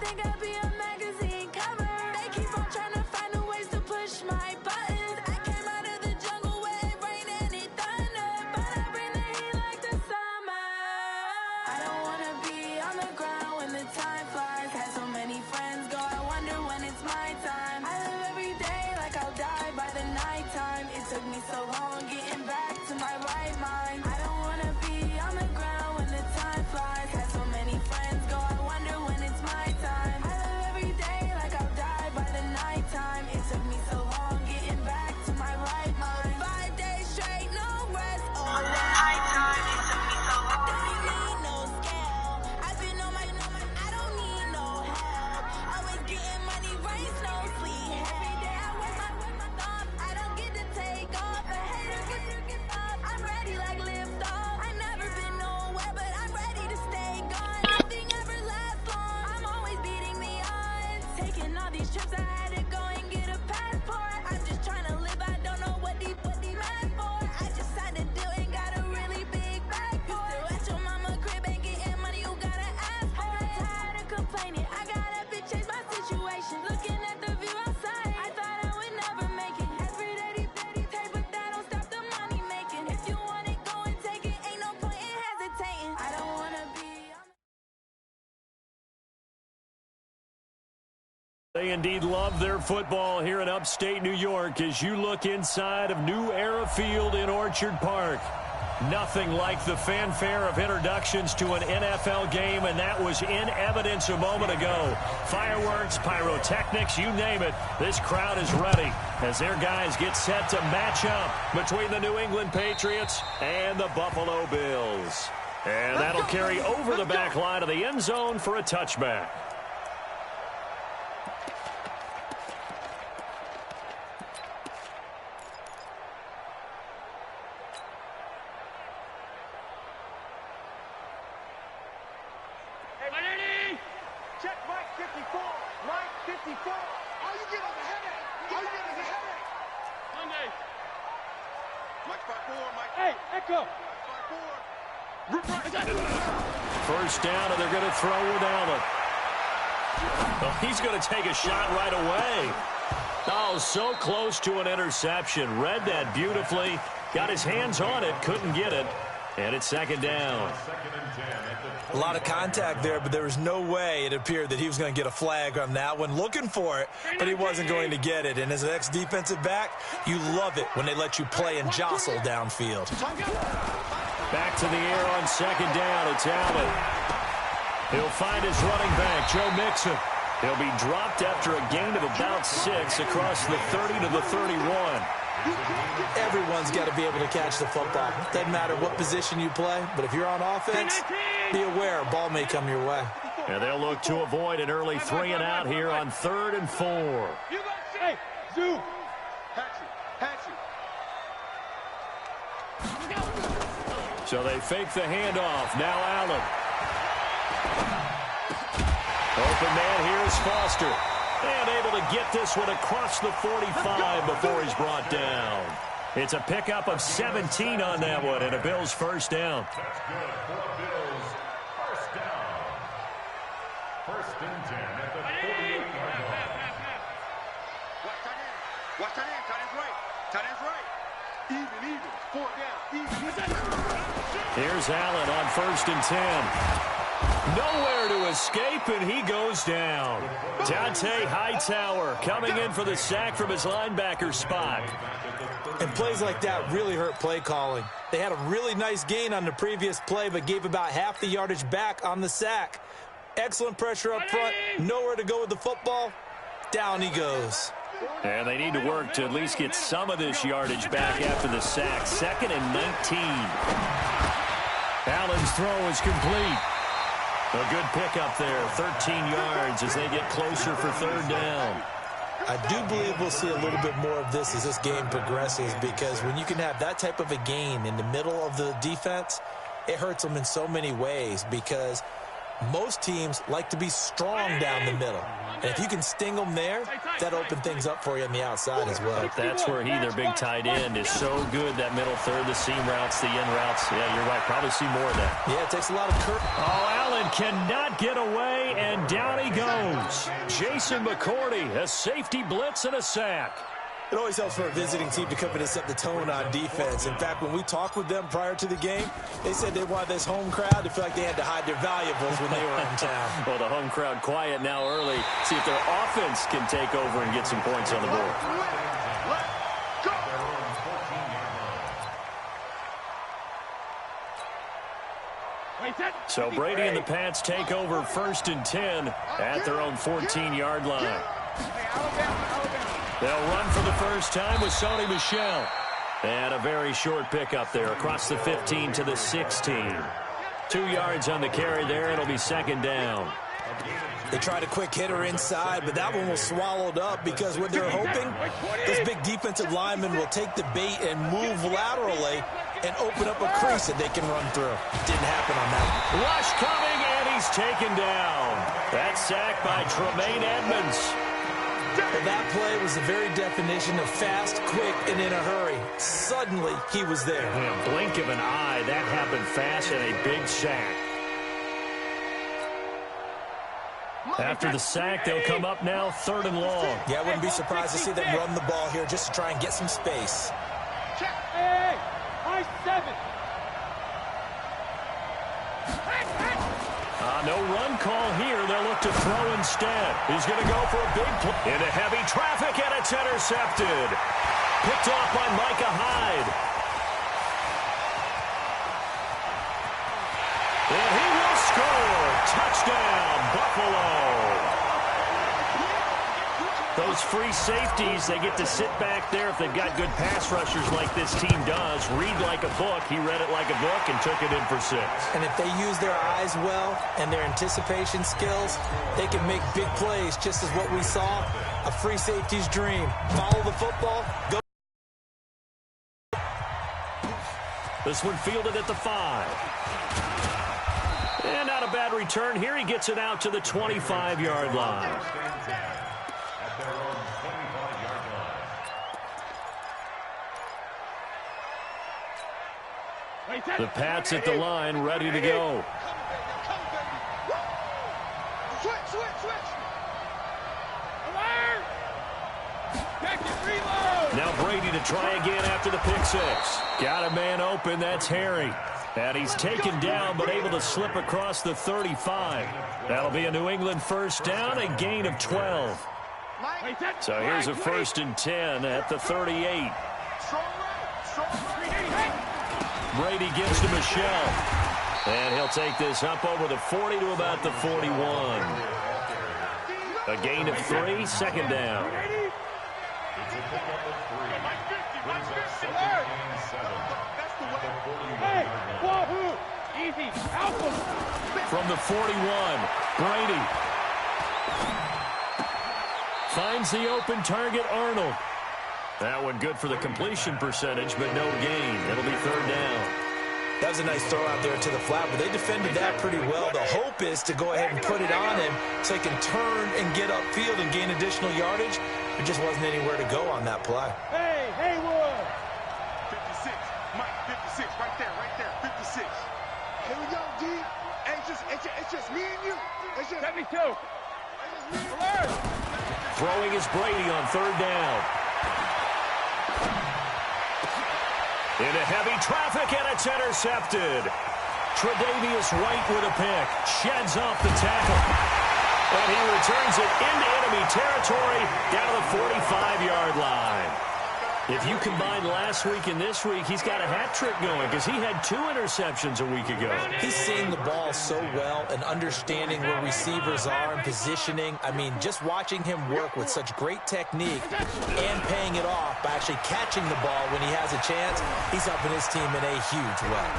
think I'd be a magazine cover. They keep on trying to find new ways to push my buttons. I came out of the jungle where it rained and it thunder, but I bring the heat like the summer. I don't wanna be on the ground when the time flies. Had so many friends go, I wonder when it's my time. I live every day like I'll die by the nighttime. It took me so long getting back to my right mind. I don't wanna be on the ground when the time flies. Had so many friends go, I wonder when it's my time. I live every day like I'll die by the nighttime. It took me so long getting back to my right mind. 5 days straight, no rest. On the nighttime, it took me so long. Don't need no scale. I've been on my, I don't need no help. Always getting money, rain, no sleep. Every day I work my thumb. I don't get to take off. A hater get up. I'm ready like lift off. I never been nowhere, but I'm ready to stay gone. Nothing ever lasts long. I'm always beating the odds. Taking all these trips, I had to go and get a passport. I'm just trying to live. I don't know what these mad for. I just had to do it. Got a really big bag for it. Still at your mama crib, ain't getting money. You gotta ask for it. Tired of complaining. I gotta change my situation. Looking at the view outside, I thought I would never make it. Every day, take, but that don't stop the money making. If you want it, go and take it. Ain't no point in hesitating. I don't wanna be. They indeed love their football here in upstate New York as you look inside of New Era Field in Orchard Park. Nothing like the fanfare of introductions to an NFL game, and that was in evidence a moment ago. Fireworks, pyrotechnics, you name it. This crowd is ready as their guys get set to match up between the New England Patriots and the Buffalo Bills. And that'll carry over the back line of the end zone for a touchback. Check Mike 54. Mike 54. All you get is a headache. All you get is a headache. Monday. Mike 54. Mike. Hey, Echo. 54. First down, and they're going to throw with Allen. Well, he's going to take a shot right away. Oh, so close to an interception. Read that beautifully. Got his hands on it. Couldn't get it. And it's second down. A lot of contact there, but there was no way it appeared that he was going to get a flag on that one. Looking for it, but he wasn't going to get it. And as an ex-defensive back, you love it when they let you play and jostle downfield. Back to the air on second down. It's Allen. He'll find his running back, Joe Mixon. He'll be dropped after a gain of about 6 across the 30 to the 31. Everyone's got to be able to catch the football. Doesn't matter what position you play, but if you're on offense, be aware a ball may come your way. And they'll look to avoid an early 3 and out here on 3rd and 4. Hey, Zoo. Hatchet. So they fake the handoff. Now Allen. Open man, here's Foster. And able to get this one across the 45 before he's brought down. It's a pickup of 17 on that one, and a Bills first down. That's good for the Bills. First down. First and 10 at the 48-yard line. Watch tight end. Tight end's right. Tight end's right. Even. 4 down. Even. Here's Allen on first and 10. Nowhere to escape, and he goes down. Dante Hightower coming in for the sack from his linebacker spot. And plays like that really hurt play calling. They had a really nice gain on the previous play, but gave about half the yardage back on the sack. Excellent pressure up front. Nowhere to go with the football. Down he goes. And they need to work to at least get some of this yardage back after the sack. 2nd and 19. Allen's throw is complete. A good pickup there, 13 yards as they get closer for 3rd down. I do believe we'll see a little bit more of this as this game progresses, because when you can have that type of a gain in the middle of the defense, it hurts them in so many ways, because Most teams like to be strong down the middle. And if you can sting them there, that opens things up for you on the outside as well. But that's where their big tight end, is so good, that middle third, the seam routes, the in routes. Yeah, you're right. Probably see more of that. Yeah, it takes a lot of courage. Oh, Allen cannot get away, and down he goes. Jason McCourty, a safety blitz and a sack. It always helps for a visiting team to come in and set the tone on defense. In fact, when we talked with them prior to the game, they said they wanted this home crowd to feel like they had to hide their valuables when they were in town. Well, the home crowd quiet now early. See if their offense can take over and get some points on the board. So Brady and the Pats take over 1st and 10 at their own 14-yard line. They'll run for the first time with Sony Michel. And a very short pickup there across the 15 to the 16. 2 yards on the carry there. It'll be 2nd down. They tried a quick hitter inside, but that one was swallowed up because what they're hoping, this big defensive lineman will take the bait and move laterally and open up a crease that they can run through. Didn't happen on that. Rush coming, and he's taken down. That sack by Tremaine Edmonds. Well, that play was the very definition of fast, quick, and in a hurry. Suddenly, he was there. In a blink of an eye, that happened fast, and a big sack. After the sack, they'll come up now 3rd and long. Yeah, I wouldn't be surprised to see them run the ball here just to try and get some space. Hey, high 7. No run call here. They'll look to throw instead. He's going to go for a big play. Into heavy traffic, and it's intercepted. Picked off by Micah Hyde. And he will score. Touchdown, Buffalo. Those free safeties, they get to sit back there if they've got good pass rushers like this team does. Read like a book. He read it like a book and took it in for 6. And if they use their eyes well and their anticipation skills, they can make big plays, just as what we saw, a free safety's dream. Follow the football, go. This one fielded at the 5. And not a bad return here. He gets it out to the 25-yard line. The Pats at the line, ready to go. Switch. Now Brady to try again after the pick 6. Got a man open, that's Harry. And he's taken down, but able to slip across the 35. That'll be a New England first down, a gain of 12. So here's a 1st and 10 at the 38. Brady gives to Michel. And he'll take this up over the 40 to about the 41. A gain of 3, 2nd down. From the 41, Brady finds the open target, Arnold. That one good for the completion percentage, but no gain. It'll be 3rd down. That was a nice throw out there to the flat, but they defended that pretty well. The hope is to go ahead and put it on him so he can turn and get upfield and gain additional yardage. There just wasn't anywhere to go on that play. Hey, Haywood! 56, Mike, 56, right there, 56. Here we go, D. It's just me and you. It's just 72. Throwing is Brady on 3rd down. Into heavy traffic, and it's intercepted. Tre'Davious White with a pick. Sheds off the tackle. And he returns it into enemy territory down to the 45-yard line. If you combine last week and this week, he's got a hat trick going because he had 2 interceptions a week ago. He's seeing the ball so well and understanding where receivers are and positioning. I mean, just watching him work with such great technique and paying it off by actually catching the ball when he has a chance, he's helping his team in a huge way.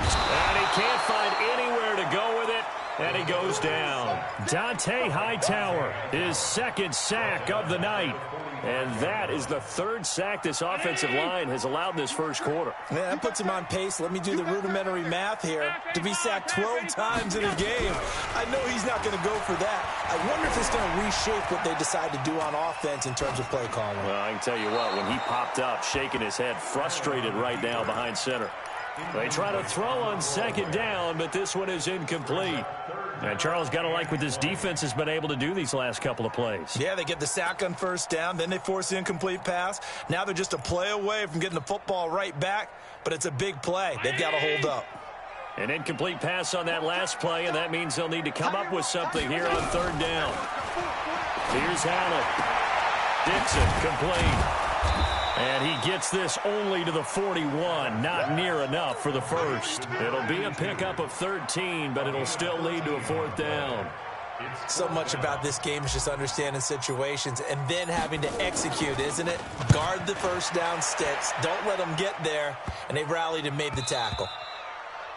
And he can't find anywhere to go with it. and he goes down. Dante Hightower, his second sack of the night. And that is the third sack this offensive line has allowed in this first quarter. Man, that puts him on pace. Let me do the rudimentary math here. To be sacked 12 times in a game, I know he's not going to go for that. I wonder if it's going to reshape what they decide to do on offense in terms of play calling. Well, I can tell you what, when he popped up, shaking his head, frustrated right now behind center. They try to throw on second down, but this one is incomplete. And Charles, got to like what this defense has been able to do these last couple of plays. Yeah, they get the sack on first down, then they force the incomplete pass. Now they're just a play away from getting the football right back, but it's a big play. They've got to hold up. An incomplete pass on that last play, and that means they'll need to come up with something here on third down. Here's Allen. Dixon, complete. And he gets this only to the 41, not near enough for the first. It'll be a pickup of 13, but it'll still lead to a fourth down. So much about this game is just understanding situations and then having to execute, isn't it? Guard the first down sticks. Don't let them get there. And they rallied and made the tackle.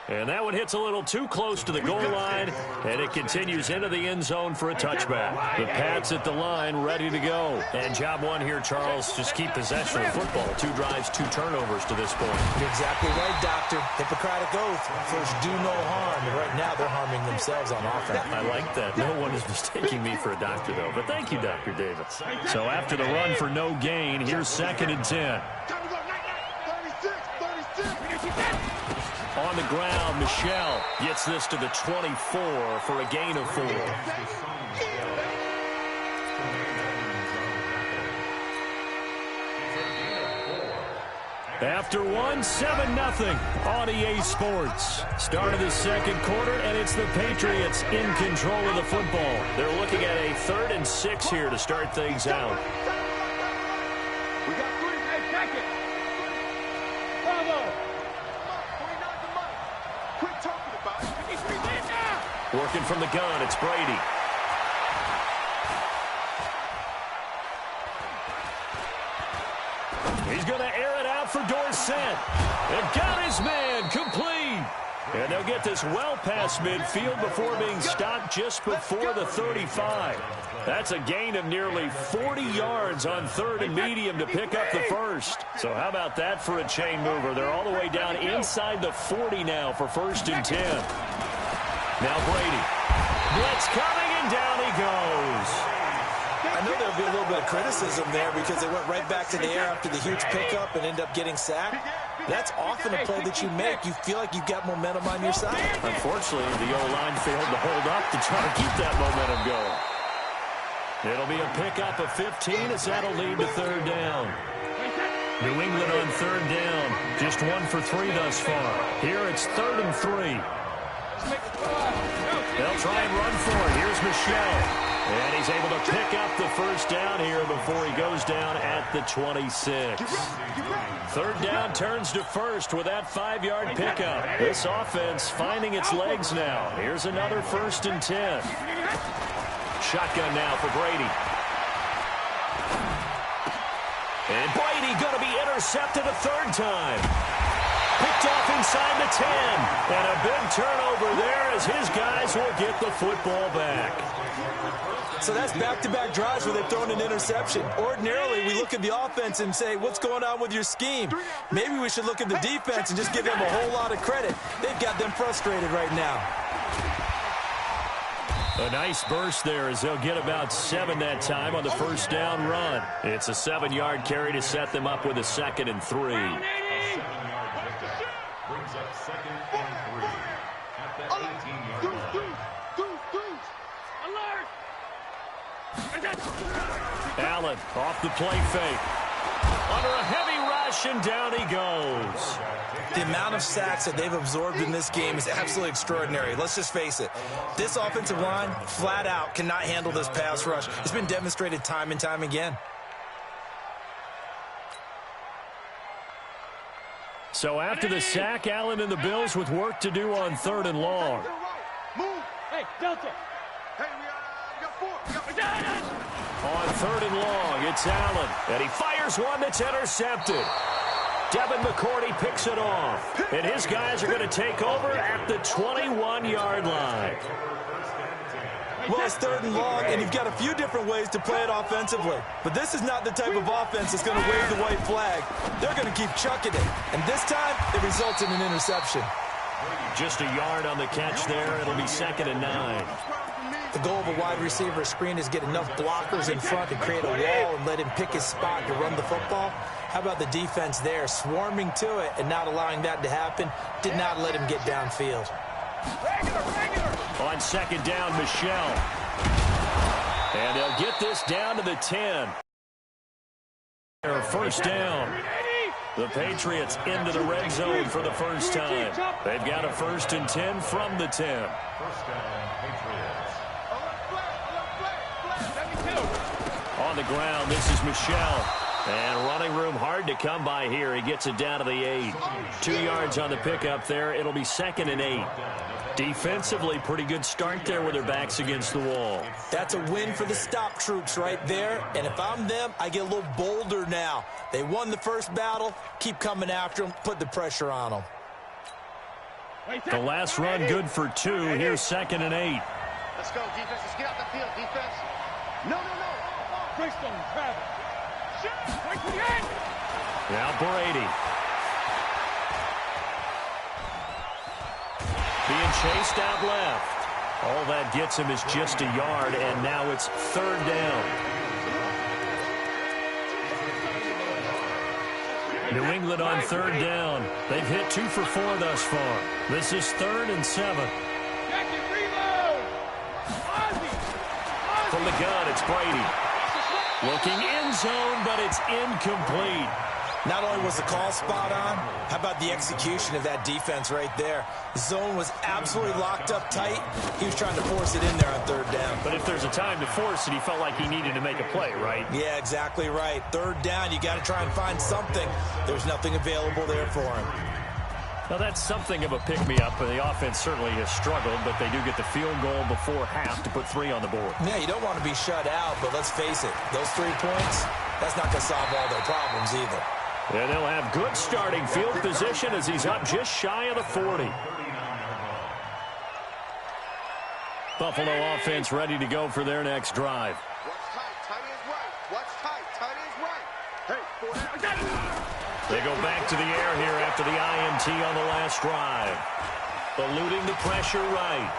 And that one hits a little too close to the goal line, and it continues into the end zone for a touchback. The Pats at the line, ready to go. And job one here, Charles, just keep possession of football. 2 drives, 2 turnovers to this point. You're exactly right, Doctor. Hippocratic oath. First, do no harm. And right now, they're harming themselves on offense. I like that. No one is mistaking me for a doctor, though. But thank you, Dr. Davis. So after the run for no gain, here's 2nd and 10. On the ground, Michelle gets this to the 24 for a gain of 4. After 1, 7-0 on EA Sports. Start of the second quarter, and it's the Patriots in control of the football. They're looking at a 3rd and 6 here to start things out. We got 3. Hey, check it. Bravo. Quit talking about it. Working from the gun, it's Brady. He's going to air it out for Dorsett. And got his man complete. And they'll get this well past midfield before being stopped just before the 35. That's a gain of nearly 40 yards on 3rd and medium to pick up the first. So how about that for a chain mover? They're all the way down inside the 40 now for 1st and 10. Now Brady. Blitz coming, and down he goes. I know there'll be a little bit of criticism there because they went right back to the air after the huge pickup and end up getting sacked. That's often a play that you make. You feel like you've got momentum on your side. Unfortunately, the O-line failed to hold up to try to keep that momentum going. It'll be a pickup of 15 as that'll lead to 3rd down. New England on 3rd down. Just 1 for 3 thus far. Here it's 3rd and 3. They'll try and run for it. Here's Michelle. And he's able to pick up the first down here before he goes down at the 26. 3rd down turns to 1st with that 5-yard pickup. This offense finding its legs now. Here's another 1st and 10. Shotgun now for Brady. And Brady going to be intercepted a 3rd time. Picked off inside the 10. And a big turnover there as his guys will get the football back. So that's back-to-back drives where they've thrown an interception. Ordinarily, we look at the offense and say, what's going on with your scheme? Maybe we should look at the defense and just give them a whole lot of credit. They've got them frustrated right now. A nice burst there as they'll get about 7 that time on the first down run. It's a 7-yard carry to set them up with a 2nd and 3. Brings up 2nd and 3 at the 18-yard line. Allen off the play fake. Under a heavy rush, and down he goes. The amount of sacks that they've absorbed in this game is absolutely extraordinary. Let's just face it. This offensive line, flat out, cannot handle this pass rush. It's been demonstrated time and time again. So after the sack, Allen and the Bills with work to do on 3rd and long. Move. Hey, Delta. Hey, we got 4. On 3rd and long, it's Allen. And he fires one that's intercepted. Devin McCourty picks it off. And his guys are going to take over at the 21-yard line. Well, it's 3rd and long, and you've got a few different ways to play it offensively. But this is not the type of offense that's going to wave the white flag. They're going to keep chucking it. And this time, it results in an interception. Just a yard on the catch there. It'll be 2nd and 9. The goal of a wide receiver screen is get enough blockers in front to create a wall and let him pick his spot to run the football. How about the defense there, swarming to it and not allowing that to happen? Did not let him get downfield. On 2nd down, Michelle. And they'll get this down to the 10. 1st down. The Patriots into the red zone for the first time. They've got a 1st and 10 from the 10. 1st down, Patriots. On the ground, this is Michelle. And running room hard to come by here. He gets it down to the 8. 2 yards on the pickup there. It'll be 2nd and 8. Defensively, pretty good start there with their backs against the wall. That's a win for the stop troops right there. And if I'm them, I get a little bolder now. They won the first battle. Keep coming after them. Put the pressure on them. The last run good for 2. Here's 2nd and 8. Let's go, defense. Let's get out the field, defense. No. Freestone, Travis. Right to the end. Now Brady. Being chased out left. All that gets him is just a yard, and now it's 3rd down. New England on 3rd down. They've hit 2 for 4 thus far. This is 3rd and 7. From the gun, it's Brady. Looking end zone, but it's incomplete. Not only was the call spot on, how about the execution of that defense right there? The zone was absolutely locked up tight. He was trying to force it in there on 3rd down. But if there's a time to force it, he felt like he needed to make a play, right? Yeah, exactly right. 3rd down, you got to try and find something. There's nothing available there for him. Now, that's something of a pick-me-up. The offense certainly has struggled, but they do get the field goal before half to put 3 on the board. Yeah, you don't want to be shut out, but let's face it, those 3 points, that's not going to solve all their problems either. And they'll have good starting field position as he's up just shy of the 40. Buffalo offense ready to go for their next drive. What's tight? Tight is right. What's tight? Tight is right. Hey, 4 down. I got it. They go back to the air here after the INT on the last drive. Eluding the pressure right.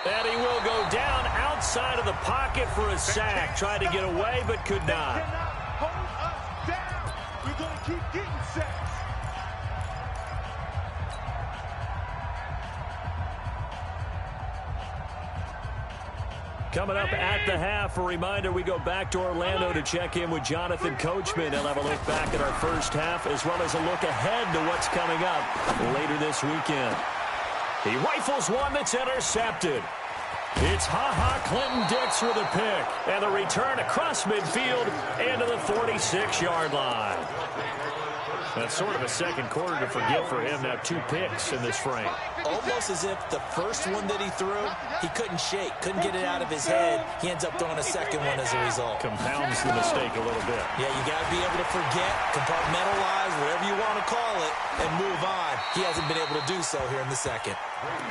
And he will go down outside of the pocket for a sack. Tried to get away, but could not. They cannot hold us down. We're going to keep getting sacks. Coming up at the half, a reminder, we go back to Orlando to check in with Jonathan Coachman. He'll have a look back at our first half as well as a look ahead to what's coming up later this weekend. He rifles one that's intercepted. It's Clinton-Dix with a pick. And the return across midfield into the 46-yard line. That's sort of a second quarter to forget for him. Now 2 picks in this frame. Almost as if the first one that he threw, he couldn't shake, couldn't get it out of his head. He ends up throwing a second one as a result. Compounds the mistake a little bit. Yeah, you got to be able to forget, compartmentalize, whatever you want to call it, and move on. He hasn't been able to do so here in the second.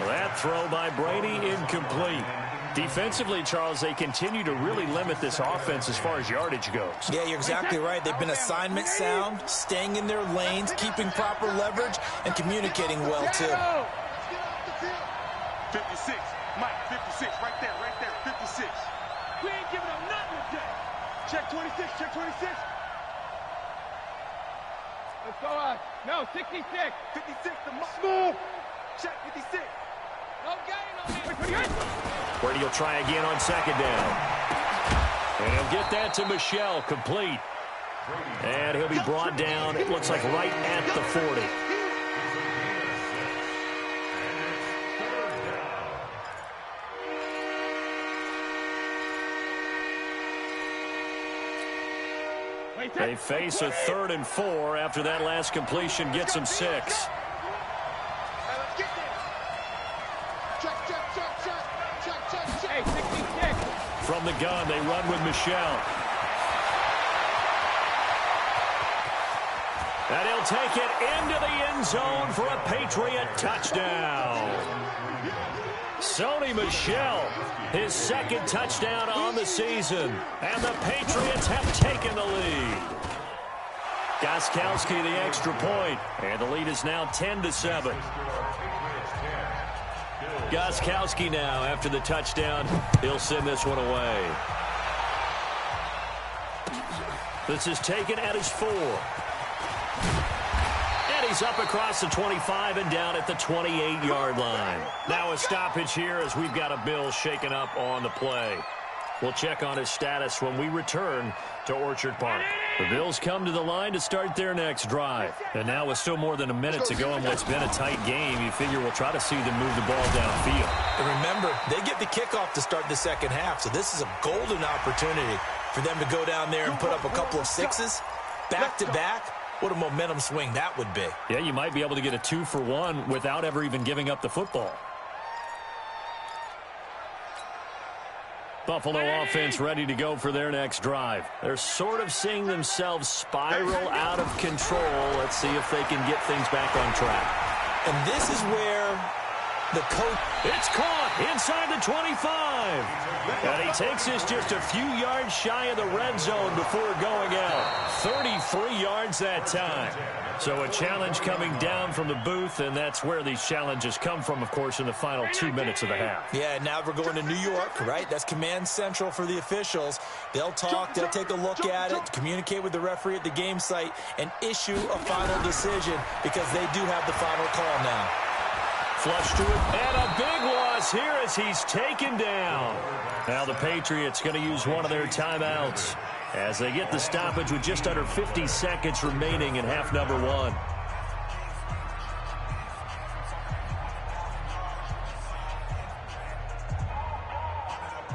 Well, that throw by Brady incomplete. Defensively, Charles, they continue to really limit this offense as far as yardage goes. Yeah, you're exactly right. They've been assignment sound, staying in their lanes, keeping proper leverage, and communicating well, too. 56. Mike, 56. Right there, 56. We ain't giving up nothing today. Check 26, check 26. Let's go, no, 66. 56, the smooth. Check 56. No gain on it. Brady will try again on 2nd down. And he'll get that to Michelle, complete. And he'll be brought down, it looks like right at the 40. They face a 3rd and 4 after that last completion gets them 6. From the gun, they run with Michelle. And he'll take it into the end zone for a Patriot touchdown. Sony Michel, his second touchdown on the season. And the Patriots have taken the lead. Gostkowski the extra point. And the lead is now 10-7. Gostkowski now after the touchdown. He'll send this one away. This is taken at his 4. And he's up across the 25 and down at the 28-yard line. Now a stoppage here as we've got a Bill shaken up on the play. We'll check on his status when we return to Orchard Park. The Bills come to the line to start their next drive. And now with still more than a minute to go in what's been a tight game, you figure we'll try to see them move the ball downfield. And remember, they get the kickoff to start the second half, so this is a golden opportunity for them to go down there and put up a couple of sixes back-to-back. What a momentum swing that would be. Yeah, you might be able to get a 2-for-1 without ever even giving up the football. Buffalo offense ready to go for their next drive. They're sort of seeing themselves spiral out of control. Let's see if they can get things back on track. And this is where the coach... It's caught inside the 25. And he takes this just a few yards shy of the red zone before going out. 33 yards that time. So a challenge coming down from the booth, and that's where these challenges come from, of course, in the final 2 minutes of the half. Yeah, now we're going to New York, right? That's command central for the officials. They'll talk, they'll take a look at it, communicate with the referee at the game site, and issue a final decision because they do have the final call now. Flush to it, and a big loss here as he's taken down. Now the Patriots going to use one of their timeouts as they get the stoppage with just under 50 seconds remaining in half number 1.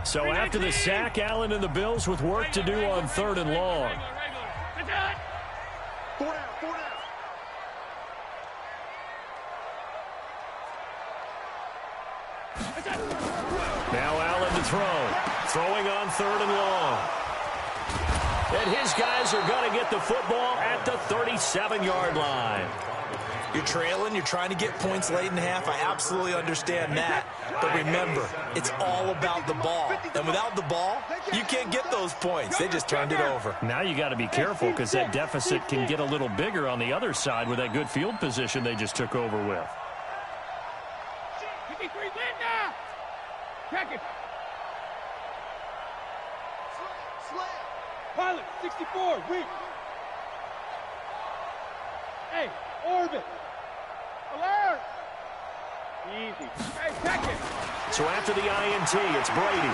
So after the sack, Allen and the Bills with work to do on 3rd and long. Now Allen to throw. Throwing on 3rd and long. And his guys are going to get the football at the 37-yard line. You're trailing, you're trying to get points late in half. I absolutely understand that. But remember, it's all about the ball. And without the ball, you can't get those points. They just turned it over. Now you got to be careful because that deficit can get a little bigger on the other side with that good field position they just took over with. 53 Linda! Check it. Pilot, 64, weak. Hey, orbit. Alert. Easy. Hey, check it. So after the INT, it's Brady.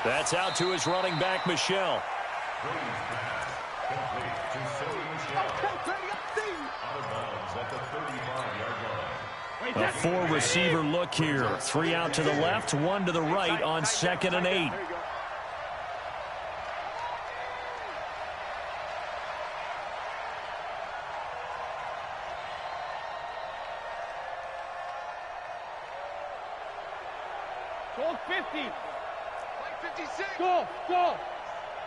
That's out to his running back, Michel. A 4-receiver look here. 3 out to the left, 1 to the right on 2nd and 8. Goal 50. Like 56. Go.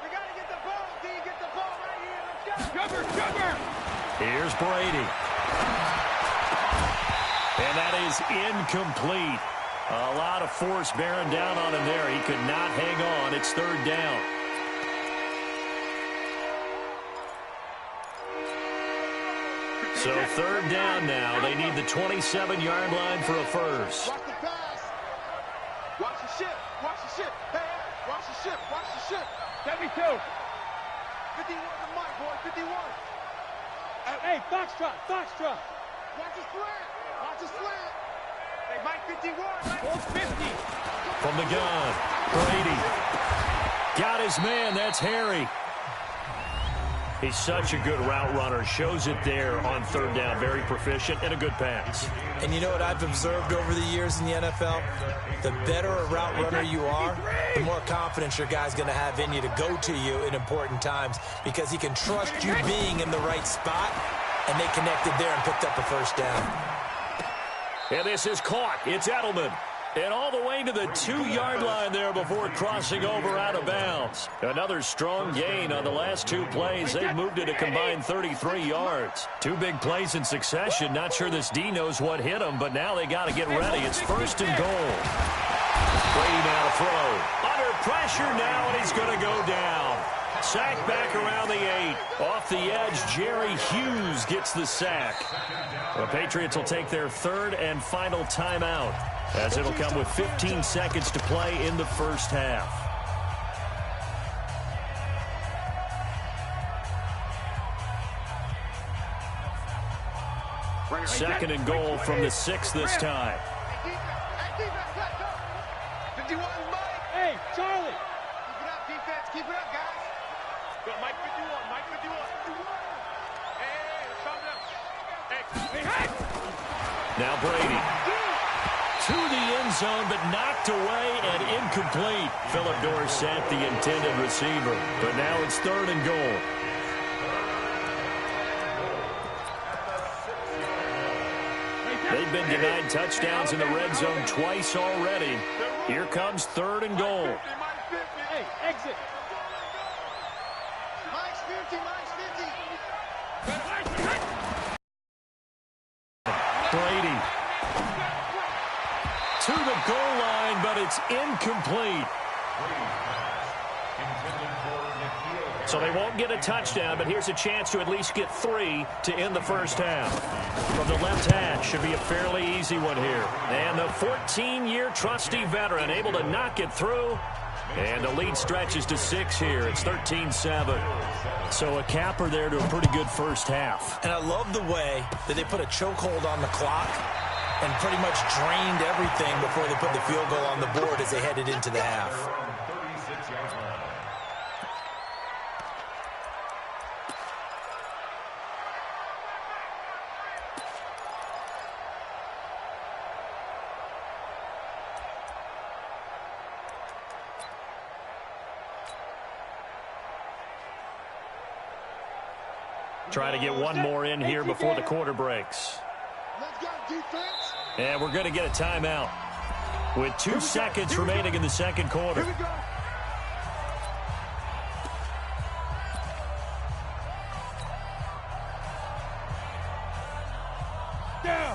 We got to get the ball. D, get the ball right here. Let's go. Cover. Here's Brady. And that is incomplete. A lot of force bearing down on him there. He could not hang on. It's 3rd down. So 3rd down now. They need the 27-yard line for a first. Watch the pass. Watch the ship. Hey, watch the ship. 72. 51 the mic, boy. 51. Hey, Foxtrot. Watch the slant. Hey, Mike 51. Goal 50. From the gun, Brady. Got his man. That's Harry. He's such a good route runner. Shows it there on 3rd down. Very proficient and a good pass. And you know what I've observed over the years in the NFL? The better a route runner you are, the more confidence your guy's going to have in you to go to you in important times because he can trust you being in the right spot, and they connected there and picked up a first down. And this is caught. It's Edelman. And all the way to the 2-yard line there before crossing over out of bounds. Another strong gain on the last 2 plays. They've moved it a combined 33 yards. 2 big plays in succession. Not sure this D knows what hit them, but now they got to get ready. It's 1st and goal. Brady now to throw. Under pressure now, and he's going to go down. Sack back around the 8. Off the edge, Jerry Hughes gets the sack. The Patriots will take their 3rd and final timeout, as it'll come with 15 seconds to play in the first half. Second and goal from the 6 this time. 51, Mike. Hey, Charlie. Keep it up, defense. Keep it up, guys. Go, Mike 51. Mike 51. Hey, calm down. Hey. Now Brady. To the end zone, but knocked away and incomplete. Philip Dorsett, the intended receiver. But now it's 3rd and goal. They've been denied touchdowns in the red zone twice already. Here comes 3rd and goal. Hey, exit. Mike's 50, Mike's 50. Brady. To the goal line, but it's incomplete. So they won't get a touchdown, but here's a chance to at least get 3 to end the first half. From the left hash, should be a fairly easy one here. And the 14-year trusty veteran able to knock it through. And the lead stretches to 6 here. It's 13-7. So a capper there to a pretty good first half. And I love the way that they put a chokehold on the clock and pretty much drained everything before they put the field goal on the board as they headed into the half. Try to get one more in here before the quarter breaks. Let's go, defense. And we're going to get a timeout with 2 seconds remaining in the second quarter. Here we go.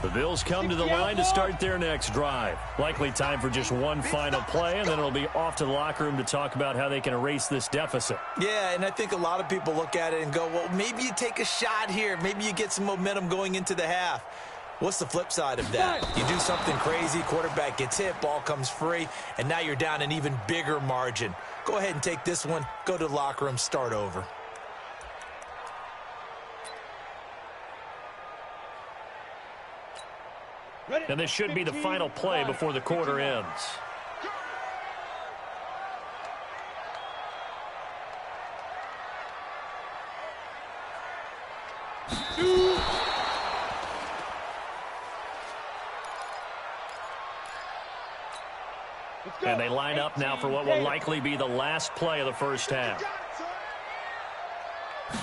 The Bills come to the line to start their next drive. Likely time for just one final play, and then it'll be off to the locker room to talk about how they can erase this deficit. Yeah, and I think a lot of people look at it and go, well, maybe you take a shot here. Maybe you get some momentum going into the half. What's the flip side of that? You do something crazy, quarterback gets hit, ball comes free, and now you're down an even bigger margin. Go ahead and take this one, go to the locker room, start over. And this should be the final play before the quarter ends. And they line up now for what will likely be the last play of the first half.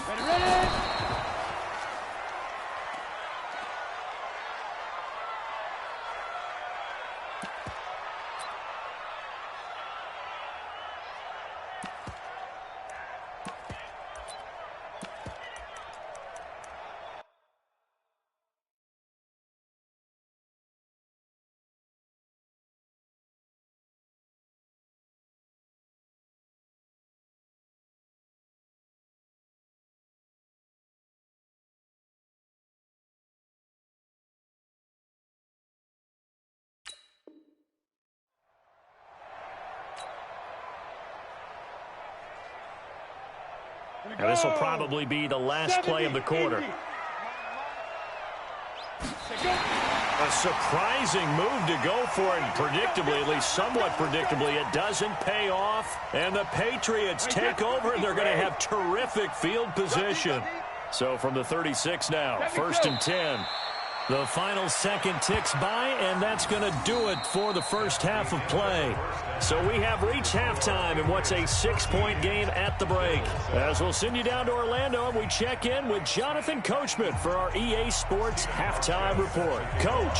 Ready. And this will probably be the last play of the quarter. A surprising move to go for it, predictably, at least somewhat predictably. It doesn't pay off, and the Patriots take over, and they're going to have terrific field position. So from the 36 now, 1st and 10. The final second ticks by, and that's going to do it for the first half of play. So we have reached halftime in what's a 6-point game at the break. As we'll send you down to Orlando, and we check in with Jonathan Coachman for our EA Sports Halftime Report. Coach.